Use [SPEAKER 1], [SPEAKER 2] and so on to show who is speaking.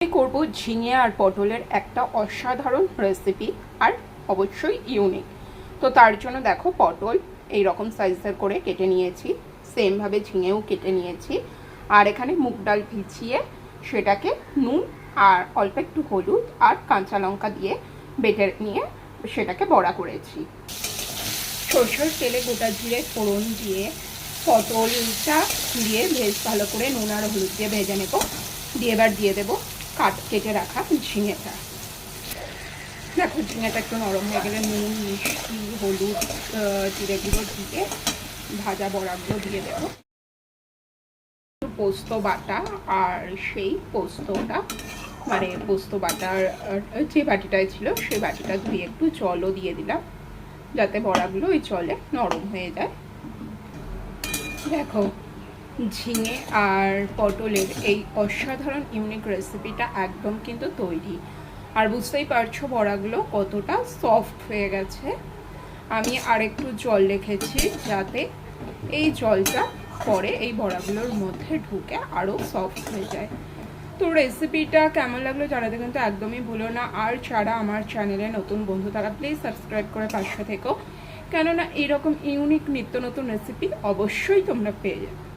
[SPEAKER 1] করব ঝিঙে আর পটলের একটা অসাধারণ রেসিপি, আর অবশ্যই ইউনিক। তো তার জন্য দেখো, পটল এই রকম সাইজের করে কেটে নিয়েছি, সেমভাবে ঝিঙেও কেটে নিয়েছি। আর এখানে মুগ ডাল ভিজিয়ে সেটাকে নুন আর অল্প একটু হলুদ আর কাঁচা লঙ্কা দিয়ে বেটে নিয়ে সেটাকে বড়া করেছি। সরষের তেলে গোটা জিরে ফোড়ন দিয়ে পটলটা দিয়ে বেশ ভালো করে নুন আর হলুদ দিয়ে ভেজে নেব। দিয়ে এবার দিয়ে দেবো কেটে রাখা ঝিঙেটা। দেখো, ঝিঙেটা একটু নরম হয়ে গেলে নুন, মিষ্টি, হলুদ, জিরে গুঁড়ো দিয়ে ভাজা বড়াগুলো দিয়ে দেবো। পোস্ত বাটা, আর সেই পোস্তটা মানে পোস্ত বাটার যে বাটিটায় ছিল সেই বাটিটা ধুয়ে একটু জলও দিয়ে দিলাম, যাতে বড়াগুলো ওই জলে নরম হয়ে যায়। দেখো, ঝিঙে আর পটলের এই অসাধারণ ইউনিক রেসিপিটা একদম কিন্তু তৈরি। আর বুঝতেই পারছো বড়াগুলো কতটা সফট হয়ে গেছে। আমি আর একটু জল রেখেছি যাতে এই জলটা পরে এই বড়াগুলোর মধ্যে ঢুকে আরও সফট হয়ে যায়। তো রেসিপিটা কেমন লাগলো জানাতে কিন্তু একদমই ভুলো না। আর যারা আমার চ্যানেলে নতুন বন্ধু তারা প্লিজ সাবস্ক্রাইব করে পাশে থেকো, কেননা এইরকম ইউনিক নিত্য নতুন রেসিপি অবশ্যই তোমরা পেয়ে যাবে।